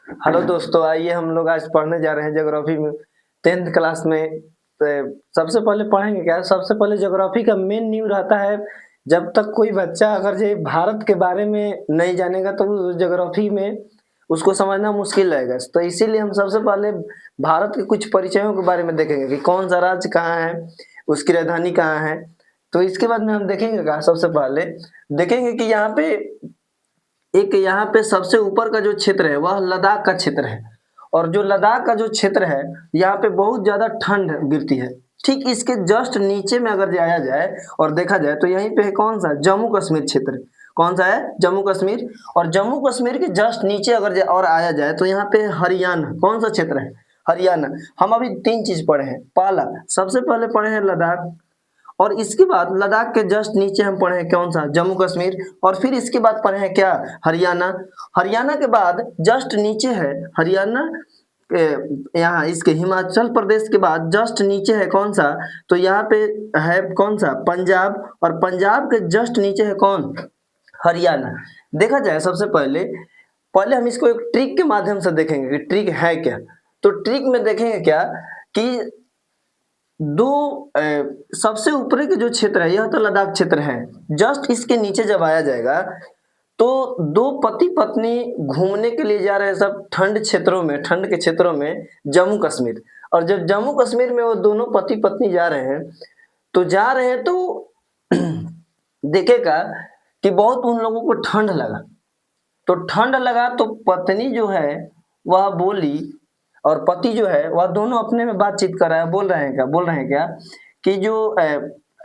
Hello दोस्तों, आइए हम लोग आज पढ़ने जा रहे हैं ज्योग्राफी में 10th क्लास में। सबसे पहले पढ़ेंगे क्या? सबसे पहले ज्योग्राफी का मेन न्यू रहता है। जब तक कोई बच्चा अगर ये भारत के बारे में नहीं जानेगा तो वो ज्योग्राफी में उसको समझना मुश्किल रहेगा। तो इसीलिए हम सबसे पहले भारत के कुछ परिचयों के बारे में देखेंगे कि कौन सा राज्य कहाँ है, उसकी राजधानी कहाँ है। तो इसके बाद में हम देखेंगे क्या? सबसे पहले देखेंगे कि यहाँ पे सबसे ऊपर का जो क्षेत्र है वह लद्दाख का क्षेत्र है। और जो लद्दाख का जो क्षेत्र है, यहाँ पे बहुत ज्यादा ठंड गिरती है। ठीक इसके जस्ट नीचे में अगर जाया जाए और देखा जाए तो यहीं पे है कौन सा? जम्मू कश्मीर क्षेत्र। कौन सा है? जम्मू कश्मीर। और जम्मू कश्मीर के जस्ट नीचे अगर और आया जाए तो यहाँ पे हरियाणा। कौन सा क्षेत्र है? हरियाणा। हम अभी तीन चीज पढ़े हैं। पहला, सबसे पहले पढ़े हैं लद्दाख, और इसके बाद लद्दाख के जस्ट नीचे हम पढ़े हैं कौन सा? जम्मू कश्मीर। और फिर इसके बाद पढ़े हैं क्या? हरियाणा। हरियाणा के बाद जस्ट नीचे है हरियाणा, यहाँ इसके हिमाचल प्रदेश के बाद जस्ट नीचे है कौन सा? तो यहाँ पे है कौन सा? पंजाब। और पंजाब के जस्ट नीचे है कौन? हरियाणा। देखा जाए सबसे पहले पहले हम इसको एक ट्रिक के माध्यम से देखेंगे कि ट्रिक है क्या। तो ट्रिक में देखेंगे क्या कि दो सबसे ऊपरी के जो क्षेत्र है यह तो लद्दाख क्षेत्र है। जस्ट इसके नीचे जब आया जाएगा तो दो पति पत्नी घूमने के लिए जा रहे हैं सब ठंड क्षेत्रों में, ठंड के क्षेत्रों में, जम्मू कश्मीर। और जब जम्मू कश्मीर में वो दोनों पति पत्नी जा रहे हैं तो देखेगा कि बहुत उन लोगों को ठंड लगा। तो ठंड लगा तो पत्नी जो है वह बोली और पति जो है वह दोनों अपने में बातचीत कर रहा है। बोल रहे हैं क्या कि जो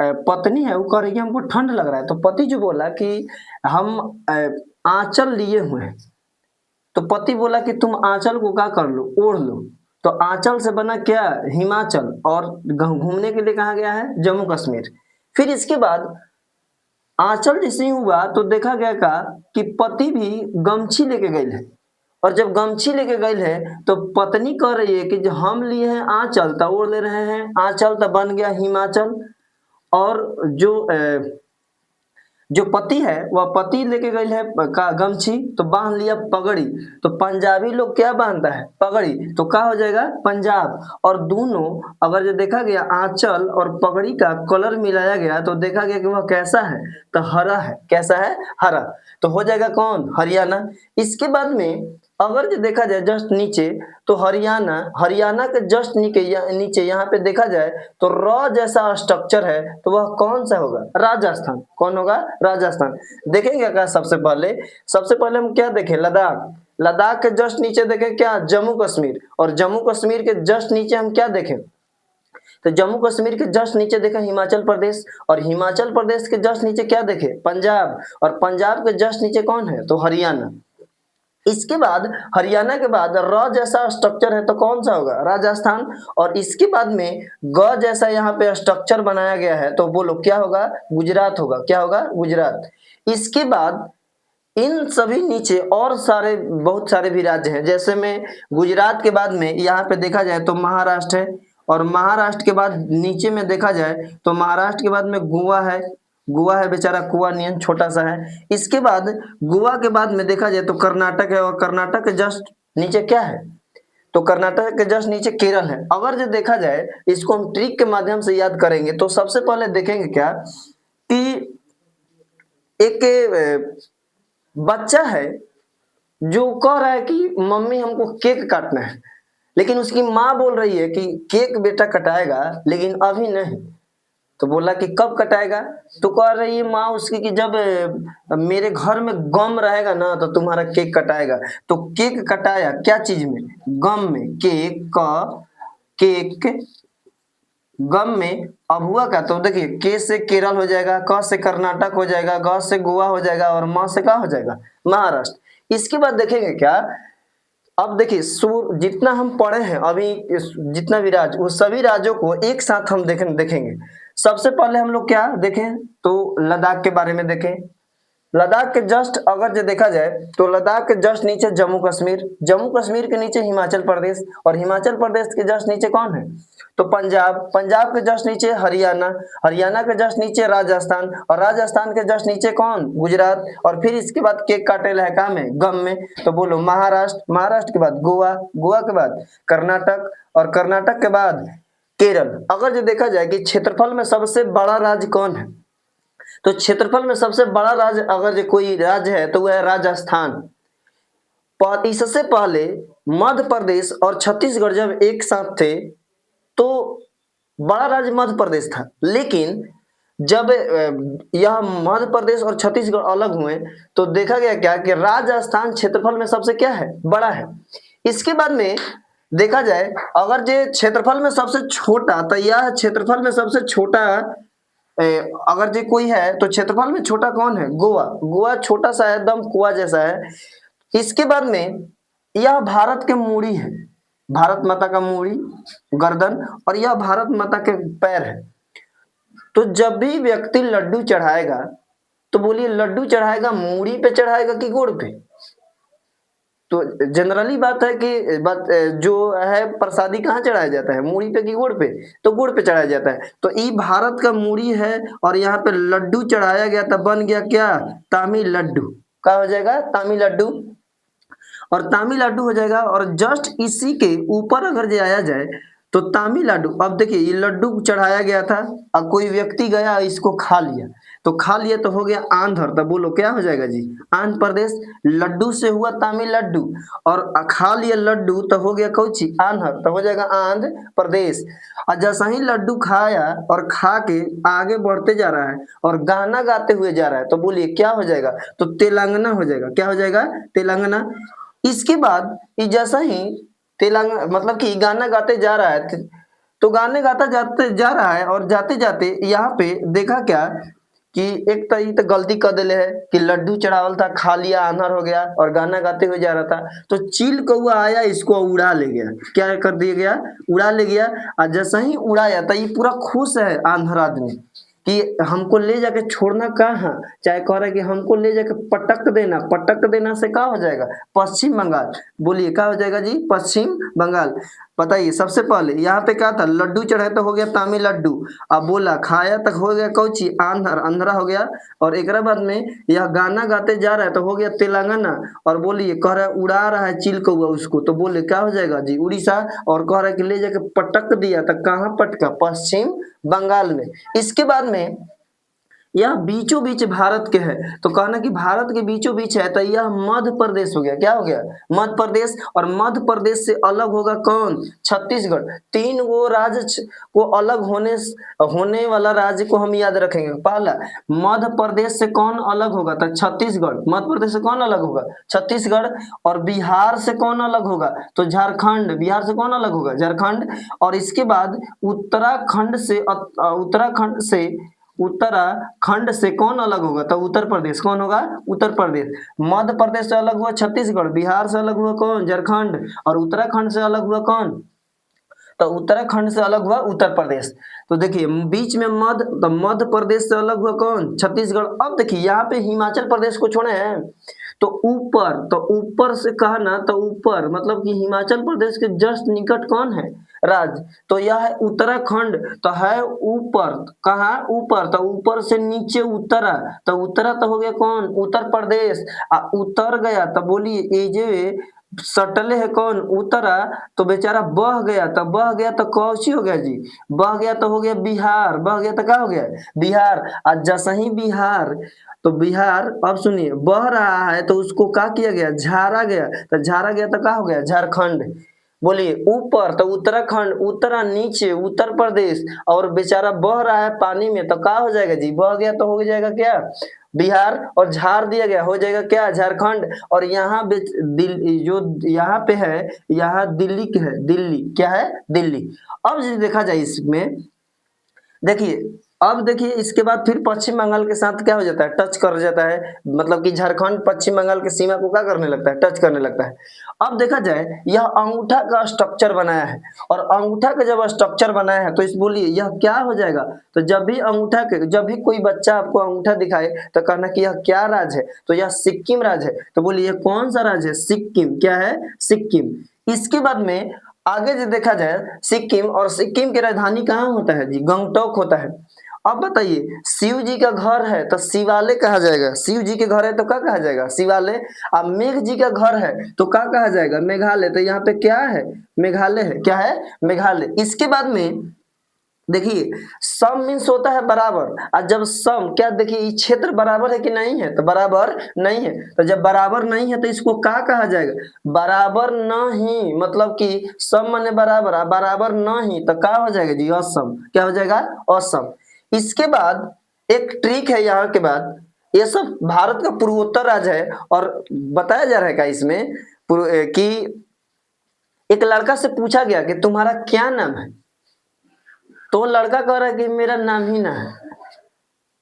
पत्नी है वो कह रही है हमको ठंड लग रहा है। तो पति जो बोला कि हम आंचल लिए हुए हैं। तो पति बोला कि तुम आंचल को क्या कर लो? ओढ़ लो। तो आंचल से बना क्या? हिमाचल। और घूमने के लिए कहा गया है? जम्मू कश्मीर। फिर इसके बाद आंचल जैसे ही हुआ तो देखा गया का कि पति भी गमछी लेके गए है। और जब गमछी लेके गए है तो पत्नी कह रही है कि जो हम लिए हैं आंचल तो ओढ़ ले रहे हैं, आंचल तो बन गया हिमाचल। और जो पति है वह पति लेके गए है का गमछी तो बांध लिया पगड़ी। तो पंजाबी लोग क्या बांधता है? पगड़ी। तो क्या हो जाएगा? पंजाब। और दोनों अगर जो देखा गया आंचल और पगड़ी का कलर मिलाया गया तो देखा गया कि वह कैसा है? तो हरा है। कैसा है? हरा। तो हो जाएगा कौन? हरियाणा। इसके बाद में अगर जो देखा जाए जस्ट नीचे तो हरियाणा, हरियाणा के जस्ट नीचे यहाँ पे देखा जाए तो र जैसा स्ट्रक्चर है तो वह कौन सा होगा? राजस्थान। कौन होगा? राजस्थान। देखेंगे क्या सबसे पहले हम क्या देखें? लद्दाख। लद्दाख के जस्ट नीचे देखें क्या? जम्मू कश्मीर। और जम्मू कश्मीर के जस्ट नीचे हम क्या देखें? तो जम्मू कश्मीर के जस्ट नीचे देखें हिमाचल प्रदेश। और हिमाचल प्रदेश के जस्ट नीचे क्या देखें? पंजाब। और पंजाब के जस्ट नीचे कौन है? तो हरियाणा। इसके बाद हरियाणा के बाद र जैसा स्ट्रक्चर है तो कौन सा होगा? राजस्थान। और इसके बाद में ग जैसा यहाँ पे स्ट्रक्चर बनाया गया है तो बोलो क्या होगा? गुजरात होगा। क्या होगा? गुजरात। इसके बाद इन सभी नीचे और सारे बहुत सारे भी राज्य हैं। जैसे में गुजरात के बाद में यहाँ पे देखा जाए तो महाराष्ट्र है। और महाराष्ट्र के बाद नीचे में देखा जाए तो महाराष्ट्र के बाद में गोवा है। गोवा है बेचारा, कुआ नियन छोटा सा है। इसके बाद गोवा के बाद में देखा जाए तो कर्नाटक है। और कर्नाटक के जस्ट नीचे क्या है? तो कर्नाटक के जस्ट नीचे केरल है। अगर जो देखा जाए इसको हम ट्रिक के माध्यम से याद करेंगे तो सबसे पहले देखेंगे क्या कि एक बच्चा है जो कह रहा है कि मम्मी हमको केक काटना है, लेकिन उसकी माँ बोल रही है कि केक बेटा कटाएगा लेकिन अभी नहीं। तो बोला कि कब कटाएगा? तो कह रही है माँ उसकी कि जब मेरे घर में गम रहेगा ना तो तुम्हारा केक कटाएगा। तो केक कटाया क्या चीज में? गम में। केक गम में। अब हुआ क्या? तो देखिए के से केरल हो जाएगा, क से कर्नाटक हो जाएगा, ग से गोवा हो जाएगा और म से क्या हो जाएगा? महाराष्ट्र। इसके बाद देखेंगे क्या, अब देखिए जितना हम पढ़े हैं अभी जितना भी राज्य वो सभी राज्यों को एक साथ हम देखेंगे। सबसे पहले हम लोग क्या देखें तो लद्दाख के बारे में देखें। लद्दाख के जस्ट अगर जो देखा जाए तो लद्दाख के जस्ट नीचे जम्मू कश्मीर, जम्मू कश्मीर के नीचे हिमाचल प्रदेश, और हिमाचल प्रदेश के जस्ट नीचे कौन है तो पंजाब, पंजाब के जस्ट नीचे हरियाणा, हरियाणा के जस्ट नीचे राजस्थान, और राजस्थान के जस्ट नीचे कौन गुजरात, और फिर इसके बाद केक काटे है काम है गम में, तो बोलो महाराष्ट्र, महाराष्ट्र के बाद गोवा, गोवा के बाद कर्नाटक, और कर्नाटक के बाद केरल। अगर जो देखा जाए कि क्षेत्रफल में सबसे बड़ा राज्य कौन है तो क्षेत्रफल में सबसे बड़ा राज्य अगर जो कोई राज्य है तो वह है राजस्थान। इससे पहले मध्य प्रदेश और छत्तीसगढ़ जब एक साथ थे तो बड़ा राज्य मध्य प्रदेश था, लेकिन जब यह मध्य प्रदेश और छत्तीसगढ़ अलग हुए तो देखा गया क्या कि राजस्थान क्षेत्रफल में सबसे क्या है बड़ा है। इसके बाद में देखा जाए अगर जो क्षेत्रफल में सबसे छोटा तो यह क्षेत्रफल में सबसे छोटा अगर जो कोई है तो क्षेत्रफल में छोटा कौन है गोवा, गोवा छोटा सा है एकदम कुआ जैसा है। इसके बाद में यह भारत के मूड़ी है, भारत माता का मूड़ी गर्दन, और यह भारत माता के पैर है। तो जब भी व्यक्ति लड्डू चढ़ाएगा तो बोलिए लड्डू चढ़ाएगा मूड़ी पे चढ़ाएगा कि गुड़ पे, तो जनरली बात है कि जो है प्रसादी कहाँ चढ़ाया जाता है मूड़ी पे कि गुड़ पे, तो गुड़ पे चढ़ाया जाता है। तो ये भारत का मूड़ी है और यहाँ पे लड्डू चढ़ाया गया तब बन गया क्या तामिल लड्डू, क्या हो जाएगा तामिल लड्डू, और तामिलनाडु हो जाएगा। और जस्ट इसी के ऊपर अगर जो आया जाए तो तमिलनाडु, अब देखिए ये लड्डू चढ़ाया गया था, अब कोई व्यक्ति गया इसको खा लिया, तो खा लिया तो हो गया आंध्र, तो बोलो क्या हो जाएगा जी आंध्र प्रदेश, लड्डू से हुआ तमिलनाडु, और खा लिया लड्डू तो हो गया कौची आंध्र, तो हो जाएगा आंध्र प्रदेश। और जैसा ही लड्डू खाया और खा के आगे बढ़ते जा रहा है और गाना गाते हुए जा रहा है तो बोलिए क्या हो जाएगा तो तेलंगाना हो जाएगा, क्या हो जाएगा तेलंगाना। इसके बाद जैसा ही तेलंगाना मतलब कि गाना गाते जा रहा है तो गाने गाता जाते जा रहा है और जाते जाते यहाँ पे देखा क्या कि एक तो ये तो गलती कर दिले है कि लड्डू चढ़ावल था खा लिया आंधर हो गया और गाना गाते हुए जा रहा था, तो चील कौआ आया इसको उड़ा ले गया, क्या कर दिया गया उड़ा ले गया। और जैसा ही उड़ाया तो ये पूरा खुश है आंधर आदमी कि हमको ले जाके छोड़ना कहाँ, चाहे कह रहा है कि हमको ले जाके पटक देना, पटक देना से क्या हो जाएगा पश्चिम बंगाल, बोलिए क्या हो जाएगा जी पश्चिम बंगाल। बताइए सबसे पहले यहाँ पे क्या था लड्डू चढ़ाया तो हो गया तामिल लड्डू, अब बोला खाया तक हो गया कौची आंध्र, आंध्रा हो गया, और एक बाद में यह गाना गाते जा रहा है तो हो गया तेलंगाना, और बोलिए कह रहा है उड़ा रहा है चिल कौआ उसको, तो बोले क्या हो जाएगा जी उड़ीसा, और कह रहा है कि ले जाके पटक दिया तो कहाँ पटका पश्चिम बंगाल में। इसके बाद में यह बीचों बीच भारत के है तो कहना कि भारत के बीचों बीच है तो यह मध्य प्रदेश हो गया, क्या हो गया मध्य प्रदेश, और मध्य प्रदेश से अलग होगा कौन छत्तीसगढ़। तीन वो राज्य को अलग होने वाला राज्य को हम याद रखेंगे, पहला मध्य प्रदेश से कौन अलग होगा तो छत्तीसगढ़, मध्य प्रदेश से कौन अलग होगा छत्तीसगढ़, और बिहार से कौन अलग होगा तो झारखंड, बिहार से कौन अलग होगा झारखंड, और इसके बाद उत्तराखंड से कौन अलग होगा तो उत्तर प्रदेश, कौन होगा उत्तर प्रदेश। मध्य प्रदेश से अलग हुआ छत्तीसगढ़, बिहार से अलग हुआ कौन झारखंड, और उत्तराखंड से अलग हुआ कौन तो उत्तराखंड से अलग हुआ उत्तर प्रदेश। तो देखिए बीच में मध्य प्रदेश से अलग हुआ कौन छत्तीसगढ़। अब देखिए यहाँ पे हिमाचल प्रदेश को छोड़े हैं तो ऊपर से कहा ना तो ऊपर मतलब कि हिमाचल प्रदेश के जस्ट निकट कौन है राज्य, तो यह है उत्तराखंड, तो है ऊपर, कहाँ ऊपर तो ऊपर से नीचे उत्तरा, तो उत्तरा तो हो गया कौन उत्तर प्रदेश, उतर गया तो बोलिए ये जे सटले है कौन उत्तरा, तो बेचारा बह गया तो कौची हो गया जी बह गया तो हो गया बिहार, बह गया तो क्या हो गया बिहार। आज जैसा ही बिहार तो बिहार अब सुनिए बह रहा है तो उसको क्या किया गया झाड़ा गया, तो झाड़ा गया तो क्या हो गया झारखंड। बोलिए ऊपर तो उत्तराखंड, उत्तरा नीचे उत्तर प्रदेश, और बेचारा बह रहा है पानी में तो क्या हो जाएगा जी बह गया तो हो जाएगा क्या बिहार, और झाड़ दिया गया हो जाएगा क्या झारखंड। और यहाँ दिल्ली जो यहाँ पे है यहाँ दिल्ली है, दिल्ली क्या है दिल्ली। अब देखा जाए इसमें देखिए अब देखिए इसके बाद फिर पश्चिम बंगाल के साथ क्या हो जाता है, टच कर जाता है, मतलब कि झारखंड पश्चिम बंगाल की सीमा को क्या करने लगता है, टच करने लगता है। अब देखा जाए यह अंगूठा का स्ट्रक्चर बनाया है, और अंगूठा का जब स्ट्रक्चर बनाया है तो इस बोलिए यह क्या हो जाएगा। तो जब भी कोई बच्चा आपको अंगूठा दिखाए तो कहना कि यह क्या राज्य है, तो यह सिक्किम राज्य है। तो बोलिए यह कौन सा राज्य है, सिक्किम। क्या है, सिक्किम। इसके बाद में आगे जो देखा जाए सिक्किम, और सिक्किम की राजधानी कहाँ होता है जी, गंगटोक होता है। अब बताइए शिव जी का घर है तो शिवालय कहा जाएगा, शिव जी के घर है तो क्या कहा जाएगा, शिवालय। अब मेघ जी का घर है तो क्या कहा जाएगा, मेघालय। तो यहाँ पे क्या है, मेघालय है। क्या है, मेघालय। इसके बाद में देखिए सम मीन्स होता है बराबर, और जब सम क्या, देखिए ये क्षेत्र बराबर है कि नहीं है, तो बराबर नहीं है। तो जब बराबर नहीं है तो इसको क्या कहा जाएगा, बराबर नहीं, मतलब कि सम माने बराबर, बराबर नहीं तो क्या हो जाएगा जी, असम। क्या हो जाएगा, असम। इसके बाद एक ट्रिक है यहाँ के बाद, ये सब भारत का पूर्वोत्तर राज्य है, और बताया जा रहा है क्या इसमें कि एक लड़का से पूछा गया कि तुम्हारा क्या नाम है, तो वो लड़का कह रहा है कि मेरा नाम ही ना है।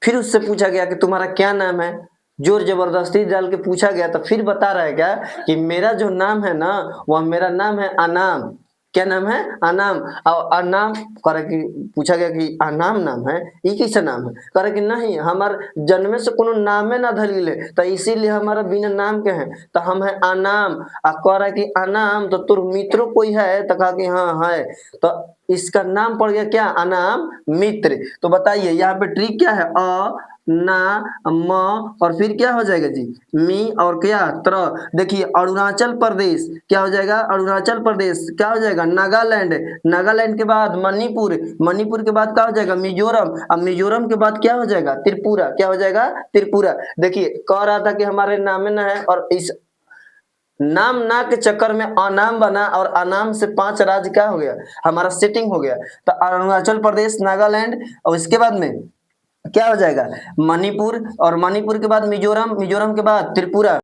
फिर उससे पूछा गया कि तुम्हारा क्या नाम है, जोर जबरदस्ती डाल के पूछा गया, तो फिर बता रहा है क्या कि मेरा जो नाम है ना, वह मेरा नाम है अनाम। क्या नाम है, अनाम। और अनाम कह रहा कि पूछा गया कि अनाम नाम है, ये कैसा नाम है, कह रहा कि नहीं हमार जन्मे से कोनो नामे ना धलिले, तो इसीलिए हमारा बिना नाम के हैं, तो हम है अनाम। आ कह रहा कि अनाम तो तुर मित्रों कोई है, तो कहा कि हाँ है, तो इसका नाम पड़ गया क्या, अनाम मित्र। तो बताइए यहाँ पे ट्रिक क्या है, अ ना म और फिर क्या हो जाएगा जी, मी और क्या, त्र। देखिए अरुणाचल प्रदेश क्या हो जाएगा, अरुणाचल प्रदेश क्या हो जाएगा, नागालैंड। नागालैंड के बाद मणिपुर, मणिपुर के बाद क्या हो जाएगा, मिजोरम। अब मिजोरम के बाद क्या हो जाएगा, त्रिपुरा। क्या हो जाएगा, त्रिपुरा। देखिए कह रहा था कि हमारे नाम में ना है, और इस नाम ना के चक्कर में अनाम बना, और अनाम से 5 राज्य क्या हो गया, हमारा सेटिंग हो गया। तो अरुणाचल प्रदेश, नागालैंड, और इसके बाद में क्या हो जाएगा, मणिपुर, और मणिपुर के बाद मिजोरम, मिजोरम के बाद त्रिपुरा।